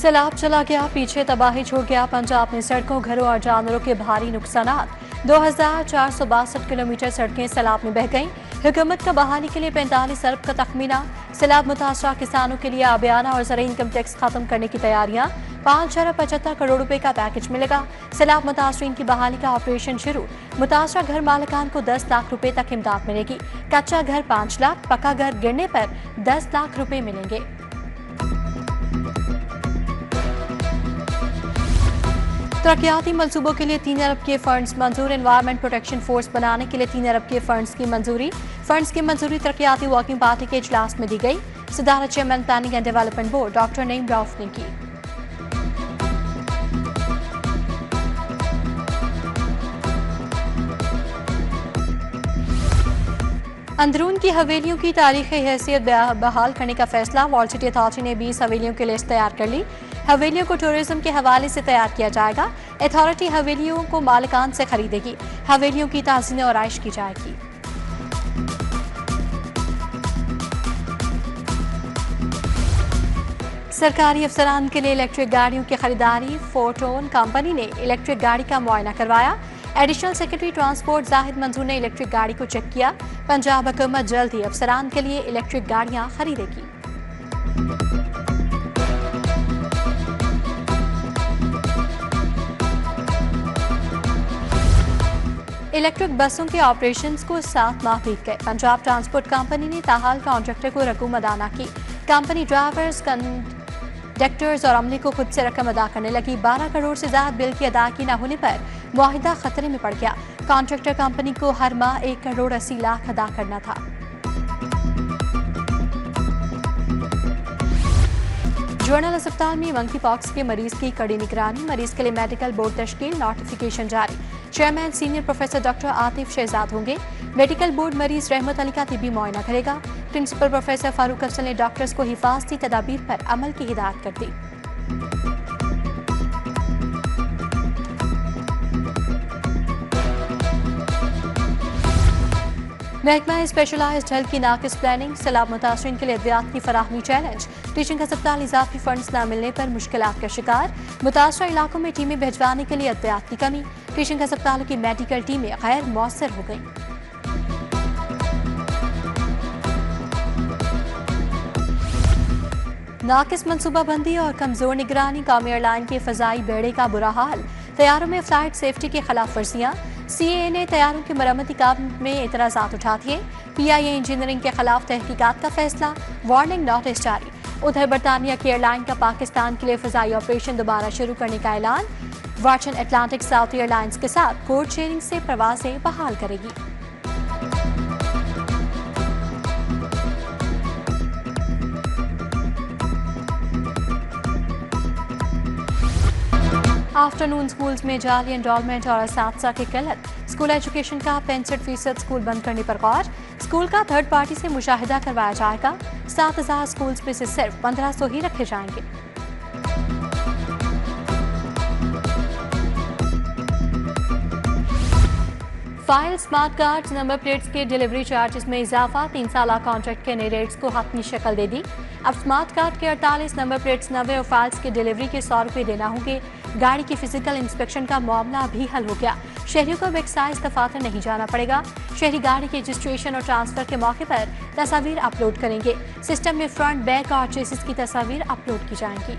सैलाब चला गया, पीछे तबाही छोड़ गया। पंजाब में सड़कों, घरों और जानवरों के भारी नुकसानात। 2462 किलोमीटर सड़कें सैलाब में बह गईं। हुकूमत का बहाली के लिए 45 अरब का तखमीना। सैलाब मुतासरा किसानों के लिए आबियाना और ज़रूरी इनकम टैक्स खत्म करने की तैयारियां। 5 अरब 75 करोड़ रुपए का पैकेज मिलेगा। सैलाब मुतासरीन की बहाली का ऑपरेशन शुरू। मुतासरा घर मालिकान को 10 लाख रुपए तक इमदाद मिलेगी। कच्चा घर 5 लाख, पक्का घर गिरने पर 10 लाख रुपए मिलेंगे। तरक्याती मंसूबों के लिए 3 अरब के फंड्स मंजूर। एनवायरमेंट प्रोटेक्शन फोर्स बनाने के लिए 3 अरब के फंड्स की मंजूरी। फंड्स की मंजूरी तरक्याती वर्किंग पार्टी के इजलास में दी गई। सदारत chairman planning and development board doctor Naeem Rauf ने की। अंदरून की हवेलियों की तारीखी हैसियत बहाल करने का फैसला। वॉल सिटी अथॉरिटी ने 20 हवेलियों की लिस्ट तैयार कर ली। हवेलियों को टूरिज्म के हवाले से तैयार किया जाएगा। अथॉरिटी हवेलियों को मालिकान से खरीदेगी। हवेलियों की ताज़ीन और आइश की जाएगी। सरकारी अफसरान के लिए इलेक्ट्रिक गाड़ियों की खरीदारी। फोर्टोन कंपनी ने इलेक्ट्रिक गाड़ी का मुआयना करवाया। एडिशनल सेक्रेटरी ट्रांसपोर्ट जाहिद मंजूर ने इलेक्ट्रिक गाड़ी को चेक किया। पंजाब हुकूमत जल्द ही अफसरान के लिए इलेक्ट्रिक गाड़ियां खरीदेगी। इलेक्ट्रिक बसों के ऑपरेशंस को 7 माह बीत गए। पंजाब ट्रांसपोर्ट कंपनी ने ताहाल कॉन्ट्रैक्टर को रकूम अदा न की। कंपनी ड्राइवर्स, कंडक्टर्स और अमले को खुद से रकम अदा करने लगी। 12 करोड़ से ज्यादा बिल की अदायगी न होने पर मुआहिदा खतरे में पड़ गया। कॉन्ट्रैक्टर कंपनी को हर माह 1 करोड़ 80 लाख अदा करना था। जर्नल अस्पताल में मंकी पॉक्स के मरीज की कड़ी निगरानी। मरीज के लिए मेडिकल बोर्ड तश्कील, नोटिफिकेशन जारी। Chairman senior professor doctor Atif Shahzad होंगे। मेडिकल बोर्ड मरीज रहमत अली का तिब्बी मुआयना करेगा। प्रिंसिपल प्रोफेसर फारूक अफजल ने डॉक्टर्स को हिफाजती तदाबीर पर अमल की हिदायत कर दी। महकमा स्पेशलाइज्ड हेल्थ की नाकिस प्लानिंग। सैलाब मुतासरीन के लिए अद्वियात की फराहमी चैलेंज। टीचिंग अस्पताल इजाफी फंड्स न मिलने पर मुश्किलात का शिकार। मुतासरा इलाकों में टीमें भिजवाने के लिए अद्वियात की कमी। टीचिंग अस्पतालों की मेडिकल टीमें गैर मौसर हो गईं। नाकिस मनसूबाबंदी और कमजोर निगरानी। कौमी एयरलाइन के फजाई बेड़े का बुरा हाल। तैयारों में फ्लाइट सेफ्टी की खिलाफ वर्जियां। CAA ने तैयारों की मरम्मती काम में एतराज़ात उठा दिए। PIA इंजीनियरिंग के खिलाफ तहकीकात का फैसला। वार्निंग नोटिस जारी। उधर बरतानिया की एयरलाइन का पाकिस्तान के लिए फजाई ऑपरेशन दोबारा शुरू करने का ऐलान। वर्जिन अटलांटिक साउथ एयरलाइंस के साथ कोड शेयरिंग से प्रवासें बहाल करेगी। आफ्टरनून स्कूल्स में जाली एनरोलमेंट और असातिज़ा की किल्लत। स्कूल एजुकेशन का 65% स्कूल बंद करने पर गौर। स्कूल का थर्ड पार्टी से मुशाहिदा करवाया जाएगा। 7000 स्कूल्स में से सिर्फ 1500 ही रखे जाएंगे। File smart card number plates के डिलीवरी चार्जेस में इजाफा। 3 साल कॉन्ट्रैक्ट के नए रेट्स को हतमी शक्ल दे दी। अब स्मार्ट कार्ड के 48 नंबर प्लेट्स 90 और फाइल्स की डिलीवरी के 100 रुपये देना होंगे। गाड़ी की फिजिकल इंस्पेक्शन का मामला भी हल हो गया। शहरियों को अब एक्साइज दफातर नहीं जाना पड़ेगा। शहरी गाड़ी के रजिस्ट्रेशन और ट्रांसफर के मौके पर तस्वीर अपलोड करेंगे। सिस्टम में फ्रंट, बैक और चेसिस की तस्वीर अपलोड की जाएंगी।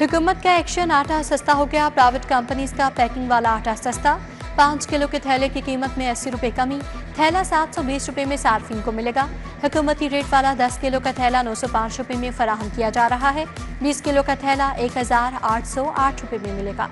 हुकूमत का एक्शन। आटा सस्ता हो गया। प्राइवेट कंपनीज का पैकिंग वाला आटा सस्ता। 5 किलो के थैले की कीमत में 80 रुपये कमी। थैला 720 रुपये में सार्फिन को मिलेगा। हुकूमती रेट वाला 10 किलो का थैला 905 रुपये में फराहम किया जा रहा है। 20 किलो का थैला 1808 रुपये में मिलेगा।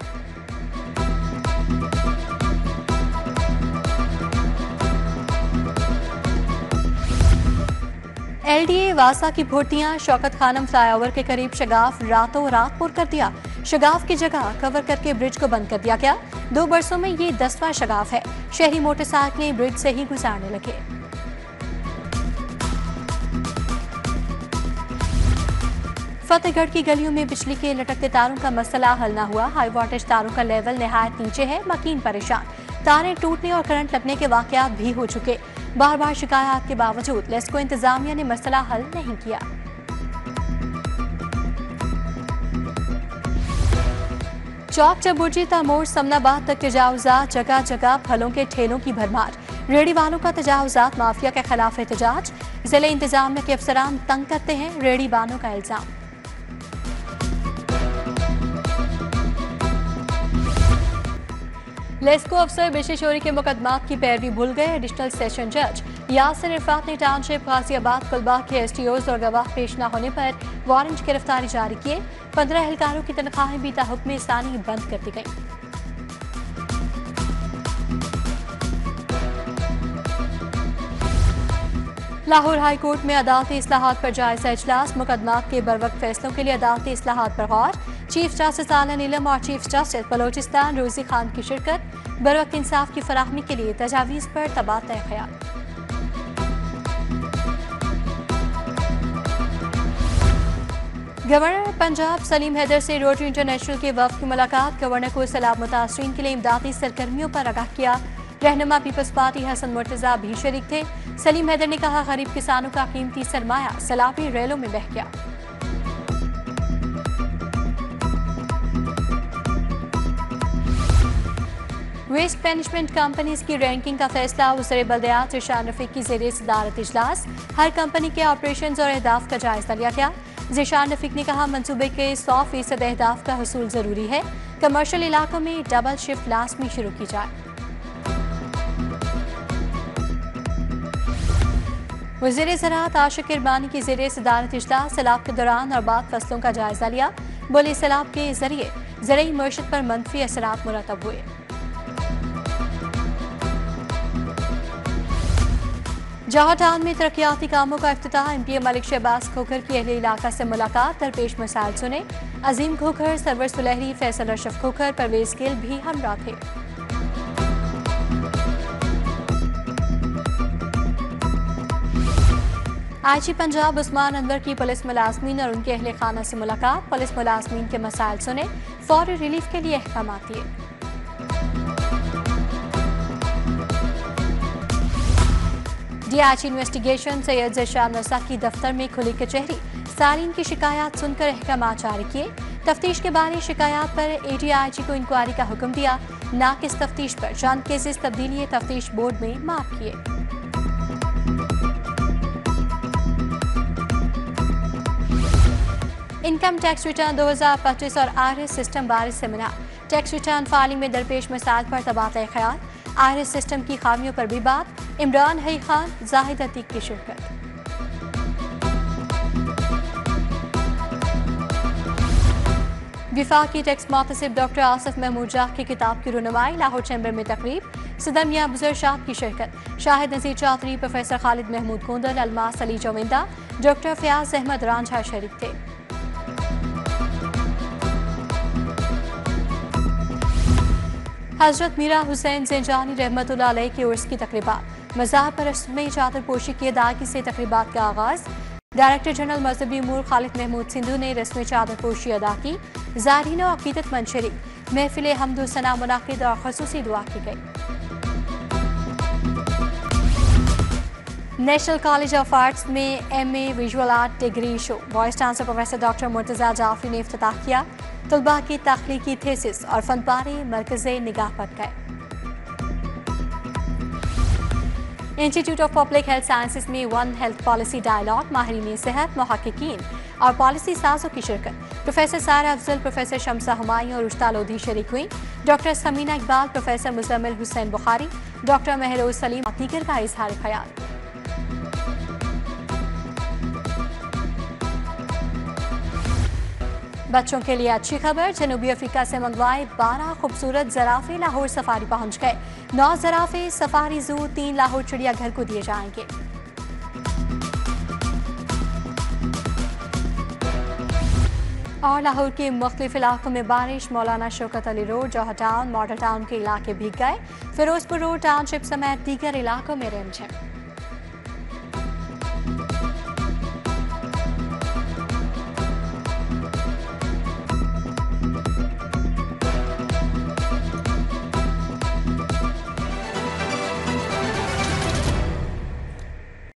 LDA वासा की भर्तियां। शौकत खानम फ्लाईओवर के करीब शगाफ रातों रात पुर कर दिया। शगाफ की जगह कवर करके ब्रिज को बंद कर दिया गया। 2 बरसों में ये 10वां शगाफ है। शहरी मोटरसाइकिलें ब्रिज से ही गुजारने लगे। फतेहगढ़ की गलियों में बिजली के लटकते तारों का मसला हल न हुआ। हाई वोल्टेज तारों का लेवल निहायत नीचे है। मकीन परेशान। तारें टूटने और करंट लगने के वाकयात भी हो चुके। बार बार शिकायत के बावजूद लेस्को इंतजामिया ने मसला हल नहीं किया। चौक चबुर्जी तमोर समनाबाद तक तजावुजात, जगह जगह फलों के ठेलों की भरमार। रेहड़ी वालों का तजावुजात माफिया के खिलाफ एहतजाज। जिले इंतजामिया के अफसरान तंग करते हैं, रेहड़ी वालों का इल्जाम। लेस्को अफसर बिजली चोरी के मुकदमात की पैरवी भूल गए। एडिशनल सेशन जज यासिर इरफात ने टाउनशिप, गाजियाबाद, कुलबा के एसटीओज और गवाह पेश न होने पर वारंट गिरफ्तारी जारी किए। 15 एहलकारों की तनख्वाहें भी ताहुक्म सानी बंद कर दी गई। लाहौर हाई कोर्ट में अदालती इस्लाहात पर जायजा इजलास। मुकदमात के बरवक्त फैसलों के लिए अदालती इस्लाहात पर गौर। चीफ जस्टिस आला नीलम और चीफ जस्टिस बलोचिस्तान रोजी खान की शिरकत। बरवक्त इंसाफ की फराहमी के लिए तजावीज़ पर तबादला ख्याल। गवर्नर पंजाब सलीम हैदर से रोटरी इंटरनेशनल के वफ़द की मुलाकात। गवर्नर को सैलाब मुतासरीन के लिए इमदादी सरगर्मियों पर आगाह किया। रहनुमा पीपल्स पार्टी हसन मुर्तजा भी शरीक थे। सलीम हैदर ने कहा, गरीब किसानों का कीमती सरमाया सैलाबी रेलों में बह गया। वेस्ट मैनेजमेंट कंपनीज की रैंकिंग का फैसला। वज़ीर बल्दियात ज़ीशान रफ़ीक की ज़ेरे सदारत इजलास। हर कंपनी के ऑपरेशंस और अहदाफ का जायजा लिया गया। ज़ीशान रफ़ीक ने कहा, मंसूबे के 100% अहदाफ का हसूल जरूरी है। कमर्शियल इलाकों में डबल शिफ्ट लाजमी शुरू की जाए। वज़ीर ज़राअत आशिक किरमानी की ज़ेरे सदारत इजलास। सैलाब के दौरान और बाद फसलों का जायजा लिया। बोले, सैलाब के जरिए ज़रूरी मईशत पर मनफी असरात मुरतब हुए। जहाँ टाउन में तरक्याती कामों का इफ्तिताह। एमपीए मलिक शहबाज खोखर की अहले इलाका से मुलाकात। दरपेश मसाइल सुने। अजीम खोखर, सरवर सुलहरी, फैसल अशरफ खोखर, परवेज गिल भी हमरा थे। आईजी पंजाब उस्मान अनवर की पुलिस मुलाजमीन और उनके अहले खाना से मुलाकात। पुलिस मुलाजमीन के मसाइल सुने, फौरी रिलीफ के लिए अहकाम दिए। डीआईजी इन्वेस्टिगेशन सैयद ज़ेशान रज़ा की दफ्तर में खुली कचहरी। सारीन की शिकायत सुनकर अहकाम जारी किए। तफ्तीश के बारे शिकायत पर एडीआईजी को इंक्वायरी का हुक्म दिया। नाकिस तफ्तीश पर चंद केसेस तब्दीली तफ्तीश बोर्ड में मार्क किए। इनकम टैक्स रिटर्न 2025 और आईआरएस सिस्टम बारे सेमिनार। टैक्स रिटर्न फाइलिंग में दरपेश मसाइल पर तबादला ख्याल। आईआरएस सिस्टम की खामियों पर भी बात। इमरान हई खान, जाहिद अतीक की शिरकत। विफाकी टैक्स मुहतसिब डॉक्टर आसिफ महमूद जाह की किताब की रुनमाई। लाहौर चैम्बर में तकरीब। सदर मियां बुज़र शाह की शिरकत। शाहिद नज़ीर चौधरी, प्रोफेसर खालिद महमूद गोंदल, अलमास अली जोविंदा, डॉक्टर फयाज अहमद रांझा शरीक थे। हजरत मीरा हुसैन ज़िंजानी रहमतुल्लाह अलैह की उर्स की तकरीबात। मज़ाहब पर रस्म चादर पोशी की अदायगी से तकरीबात का आगाज। डायरेक्टर जनरल मजहबी उमूर खालिद महमूद सिंधु ने रस्म चादर पोशी अदा की। ज़ायरीन और अकीदतमंद शरीक। महफिल हम्द व सना मुनाकिद और खुसूसी दुआ की गई। नेशनल कॉलेज ऑफ आर्ट्स में MA visual art degree show. Vice chancellor professor doctor Murtaza Jafri ने इफ्तिताह किया। तलबा की तख्लीकी थेसिस और फनपारे मरकज़े निगाह पर गए। Institute of public health sciences में वन हेल्थ पॉलिसी डायलॉग। माहिरीन सेहत, मुहक्किकीन और पॉलिसी साजों की शिरकत। प्रोफेसर सारा अफजल, प्रोफेसर शमसा हुमायूं और उस्ता लोधी शरीक हुई। Doctor Samina Iqbal, professor Muzammil Hussain Bukhari, doctor Mahroz Saleem दीगर का इजहार ख्याल। बच्चों के लिए अच्छी खबर। जनूबी अफ्रीका से मंगवाए 12 खूबसूरत जराफे लाहौर सफारी पहुंच गए। 9 जराफे सफारी जू 3 लाहौर चिड़ियाघर को दिए जाएंगे। और लाहौर के मुख्तलिफ इलाकों में बारिश। मौलाना शौकत अली रोड, जौहर टाउन, मॉडल टाउन के इलाके भीग गए। फिरोजपुर रोड टाउनशिप समेत दीगर इलाकों में रिमझिम।